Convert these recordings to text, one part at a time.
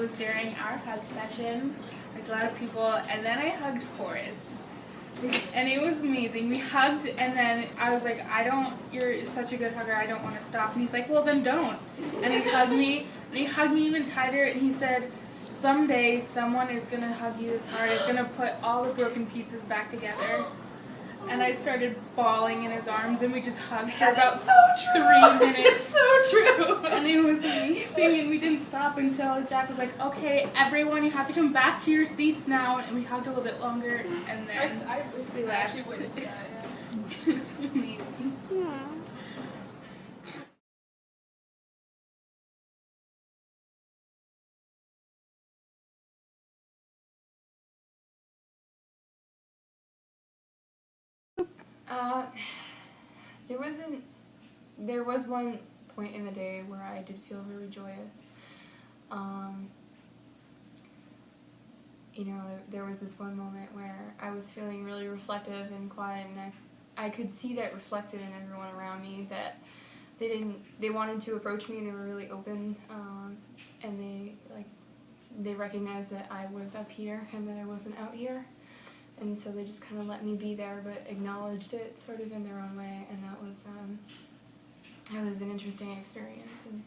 was during our hug session, like a lot of people, and then I hugged Forrest. And it was amazing. We hugged, and then I was like, you're such a good hugger, I don't want to stop. And he's like, well, then don't. And he hugged me, even tighter, and he said, someday someone is going to hug you this hard. It's going to put all the broken pieces back together. And I started bawling in his arms, and we just hugged for about 3 minutes. It's so true. And it was amazing, and we didn't stop until Jack was like, okay, everyone, you have to come back to your seats now. And we hugged a little bit longer, and then we left. It was amazing. There was one point in the day where I did feel really joyous. There was this one moment where I was feeling really reflective and quiet, and I could see that reflected in everyone around me, that they wanted to approach me, they were really open, and they recognized that I was up here and that I wasn't out here. And so they just kind of let me be there, but acknowledged it sort of in their own way, and that was an interesting experience. And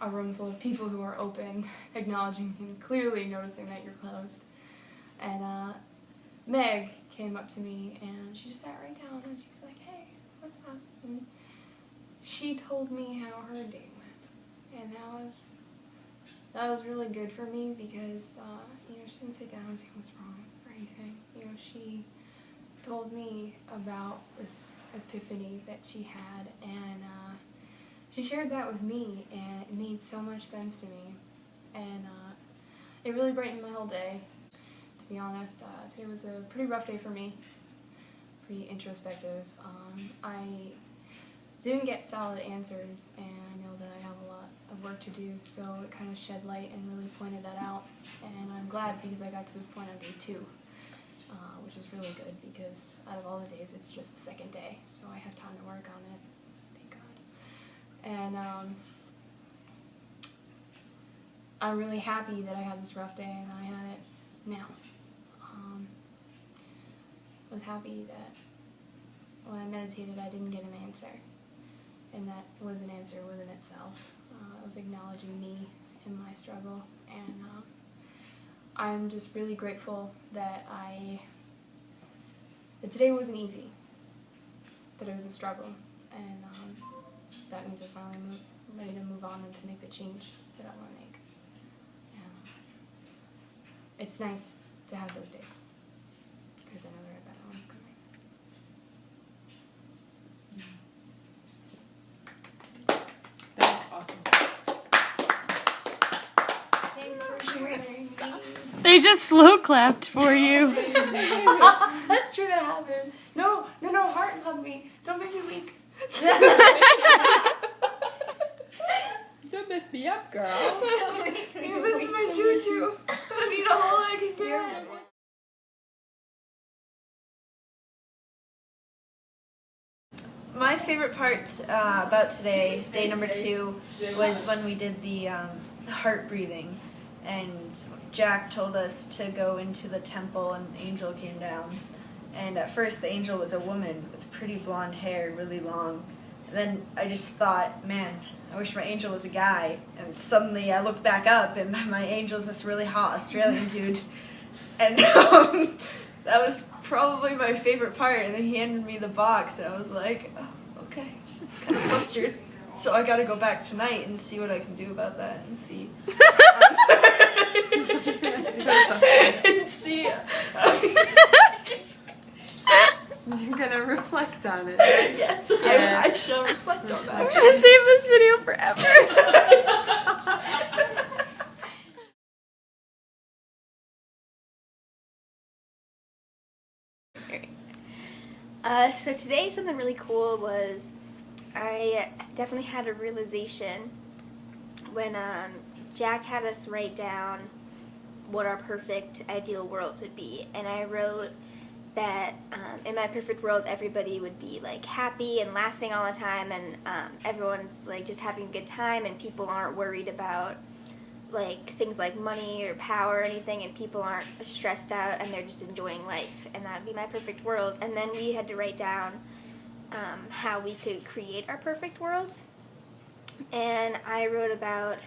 a room full of people who are open, acknowledging and clearly noticing that you're closed. And Meg came up to me, and she just sat right down, and she's like, "Hey, what's up?" And she told me how her day went, and that was really good for me because she didn't sit down and say what's wrong or anything. She told me about this epiphany that she had, and she shared that with me, and it made so much sense to me, and it really brightened my whole day. To be honest, today was a pretty rough day for me, pretty introspective. I didn't get solid answers, and I know that I have a lot of work to do, so it kind of shed light and really pointed that out, and I'm glad because I got to this point on day 2. Which is really good because out of all the days, it's just the second day, so I have time to work on it, thank God. And I'm really happy that I had this rough day and I had it now. I was happy that when I meditated, I didn't get an answer, and that was an answer within itself. It was acknowledging me and my struggle, and I'm just really grateful that today wasn't easy, that it was a struggle, and that means I'm finally ready to move on and to make the change that I want to make. It's nice to have those days, because I know there are better ones coming. That's awesome. Thanks for sharing. They just slow clapped for you. That's true, that happened. No, heart hug me. Don't make me weak. Don't mess me up, girl. You missed my choo-choo. I need a whole leg again. My favorite part about today, day number 2, was when we did the heart breathing, and Jack told us to go into the temple, and an angel came down. And at first the angel was a woman with pretty blonde hair, really long. And then I just thought, man, I wish my angel was a guy. And suddenly I looked back up, and my angel's this really hot Australian dude. And that was probably my favorite part. And then he handed me the box, and I was like, oh, okay. Kind of flustered. So I gotta go back tonight and see what I can do about that, and see. And see. You're gonna reflect on it, right? Yes, I shall reflect on that. I'm gonna save this video forever. So today something really cool was I definitely had a realization when Jack had us write down what our perfect ideal world would be, and I wrote that in my perfect world everybody would be like happy and laughing all the time, and everyone's like just having a good time, and people aren't worried about like things like money or power or anything, and people aren't stressed out and they're just enjoying life, and that would be my perfect world. And then we had to write down how we could create our perfect world, and I wrote about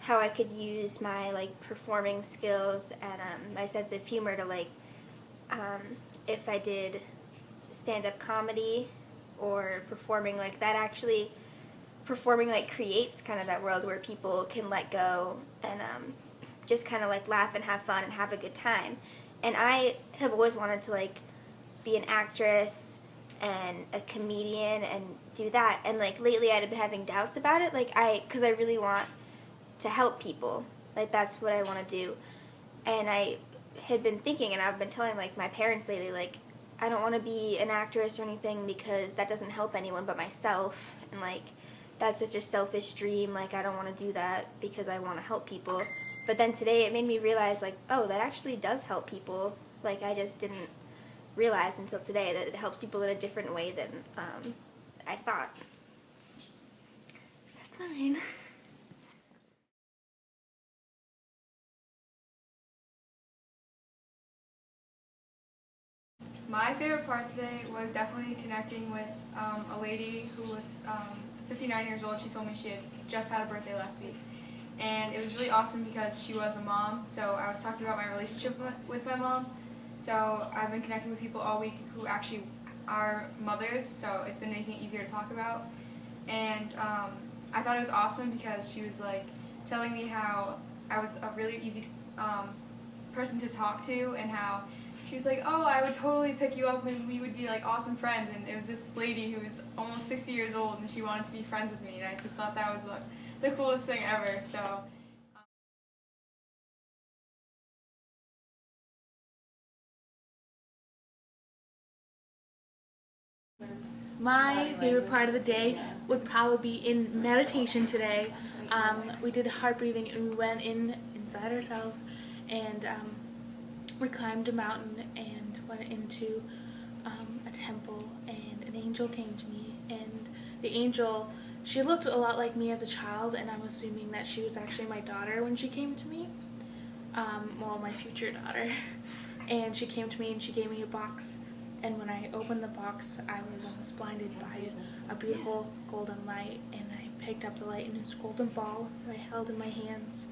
how I could use my like performing skills and my sense of humor to like if I did stand-up comedy or performing, like that actually performing like creates kind of that world where people can let go and just kind of like laugh and have fun and have a good time. And I have always wanted to like be an actress and a comedian and do that, and like lately I'd been having doubts about it, like because I really want to help people, like that's what I want to do. And I had been thinking, and I've been telling like my parents lately, like I don't want to be an actress or anything because that doesn't help anyone but myself, and like that's such a selfish dream, like I don't want to do that because I want to help people. But then today it made me realize like, oh, that actually does help people, like I just didn't realize until today that it helps people in a different way than I thought. That's mine. My favorite part today was definitely connecting with a lady who was 59 years old. She told me she had just had a birthday last week. And it was really awesome because she was a mom, so I was talking about my relationship with my mom. So I've been connecting with people all week who actually are mothers, so it's been making it easier to talk about. And I thought it was awesome because she was like telling me how I was a really easy person to talk to, and how she was like, oh, I would totally pick you up and we would be like awesome friends. And it was this lady who was almost 60 years old and she wanted to be friends with me, and I just thought that was the coolest thing ever. So. My favorite part of the day would probably be in meditation today. We did heart breathing and we went inside ourselves, and we climbed a mountain and went into a temple, and an angel came to me, and the angel, she looked a lot like me as a child, and I'm assuming that she was actually my daughter when she came to me, well, my future daughter. And she came to me and she gave me a box, and when I opened the box I was almost blinded by a beautiful golden light, and I picked up the light in this golden ball that I held in my hands,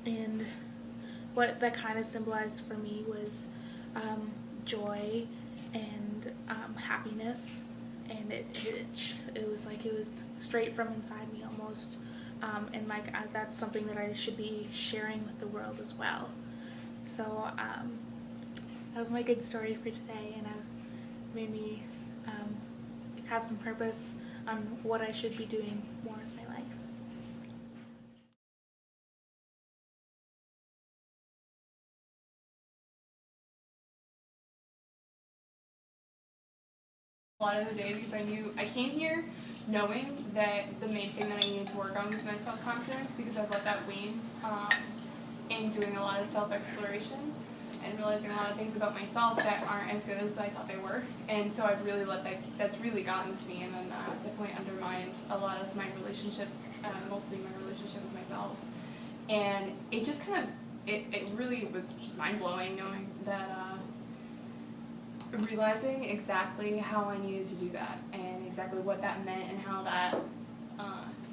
and what that kind of symbolized for me was joy and happiness, and it was like it was straight from inside me almost, and like that's something that I should be sharing with the world as well. So that was my good story for today, and made me have some purpose on what I should be doing more in my life. A lot of the day because I came here knowing that the main thing that I needed to work on was my self-confidence, because I've let that wane in doing a lot of self-exploration and realizing a lot of things about myself that aren't as good as I thought they were. And so I've really that's really gotten to me, and then definitely undermined a lot of my relationships, mostly my relationship with myself. And it just kind of, it really was just mind-blowing knowing that, realizing exactly how I needed to do that, and exactly what that meant, and how that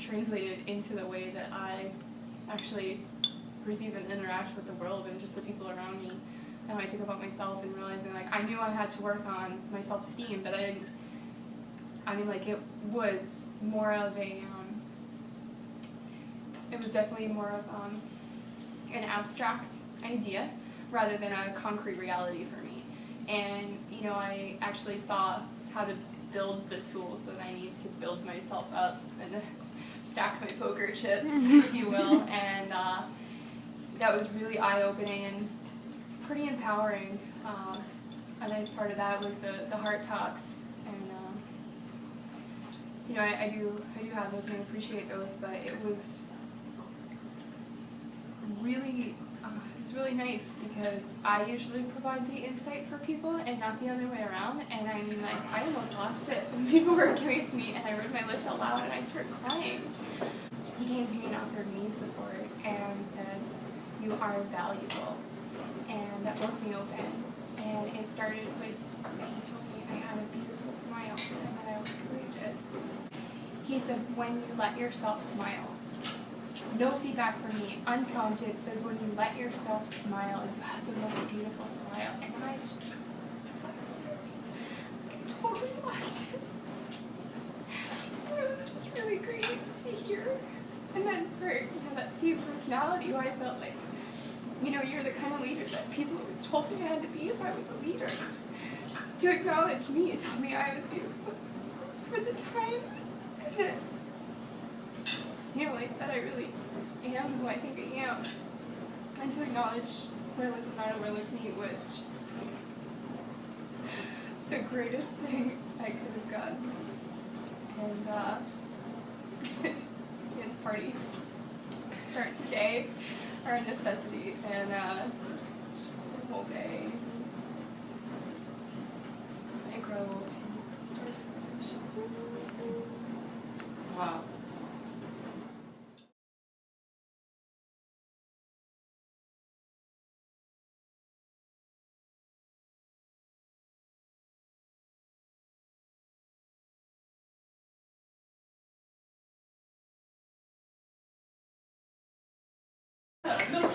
translated into the way that I actually perceive and interact with the world and just the people around me, and how I think about myself, and realizing like I knew I had to work on my self-esteem, but it was more of a, it was definitely more of an abstract idea rather than a concrete reality for me. And, you know, I actually saw how to build the tools that I need to build myself up and stack my poker chips, if you will, and that was really eye-opening and pretty empowering. A nice part of that was the heart talks, and you know, I do have those and I appreciate those, but it was really nice because I usually provide the insight for people and not the other way around. And I mean, like, I almost lost it when people were giving it to me, and I read my list out loud and I started crying. he came to me and offered me support and said, "You are valuable," and that broke me open. And it started with, he told me I had a beautiful smile and that I was courageous. He said, when you let yourself smile, no feedback from me, unprompted, says when you let yourself smile, you have the most beautiful smile. And I just lost it. I totally lost it. It was just really great to hear. And then for that same personality who I felt like, you're the kind of leader that people always told me I had to be if I was a leader. To acknowledge me and tell me I was beautiful for the time that, that I really am who I think I am. And to acknowledge where was not overlooked me was just the greatest thing I could have gotten. And dance parties start today are a necessity, and just the whole day is incredible from start to finish. Wow.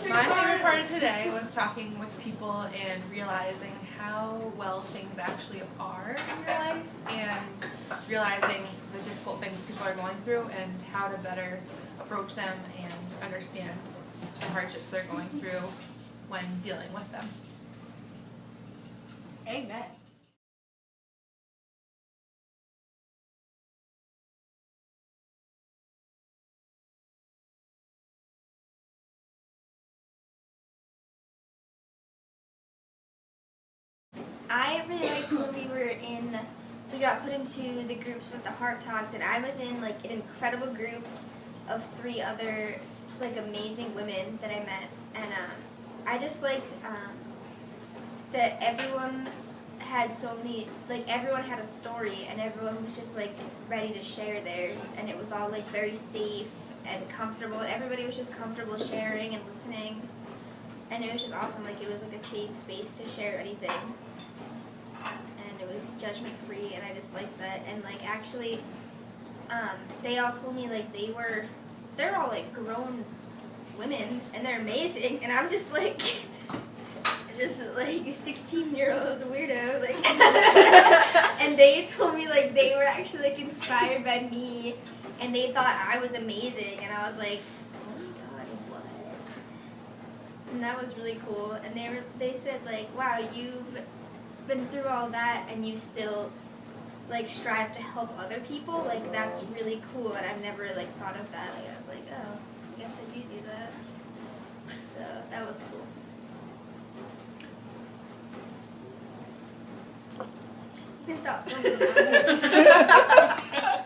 My favorite part of today was talking with people and realizing how well things actually are in your life, and realizing the difficult things people are going through and how to better approach them and understand the hardships they're going through when dealing with them. Amen. I really liked when we got put into the groups with the Heart Talks, and I was in like an incredible group of 3 other just like amazing women that I met, and I just liked that everyone had everyone had a story, and everyone was just like ready to share theirs, and it was all like very safe and comfortable, and everybody was just comfortable sharing and listening, and it was just awesome. Like it was like a safe space to share anything. It was judgment free, and I just liked that. And like actually, they all told me like they're all like grown women and they're amazing, and I'm just like this like 16-year-old weirdo like. And they told me like they were actually like inspired by me, and they thought I was amazing, and I was like, oh my god, what? And that was really cool. And they said like, wow, you've been through all that and you still like strive to help other people, like that's really cool, and I've never like thought of that. Like I was like, oh, I guess I do that. So that was cool. You can stop filming now.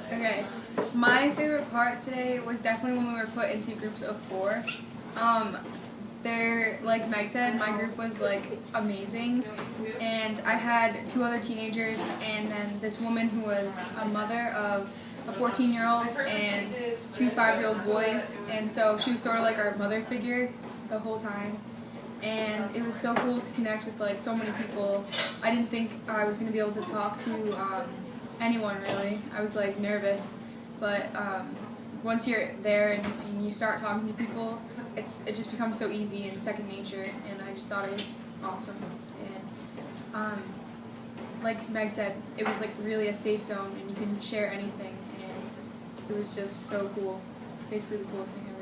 Okay, my favorite part today was definitely when we were put into groups of 4. Like Meg said, my group was like amazing, and I had 2 other teenagers and then this woman who was a mother of a 14-year-old and 2 5-year-old boys, and so she was sort of like our mother figure the whole time. And it was so cool to connect with like so many people. I didn't think I was going to be able to talk to anyone really. I was like nervous, but once you're there and you start talking to people, it just becomes so easy and second nature, and I just thought it was awesome. And like Meg said, it was like really a safe zone, and you can share anything, and it was just so cool. Basically the coolest thing ever.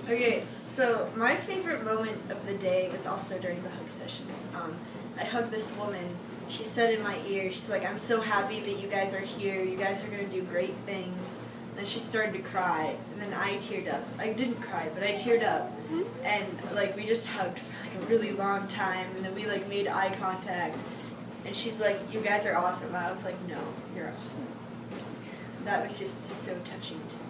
Okay, so my favorite moment of the day was also during the hug session. I hugged this woman. She said in my ear, she's like, I'm so happy that you guys are here. You guys are going to do great things. And then she started to cry, and then I teared up. I didn't cry, but I teared up. And like we just hugged for like a really long time, and then we like made eye contact. And she's like, you guys are awesome. I was like, no, you're awesome. That was just so touching to me.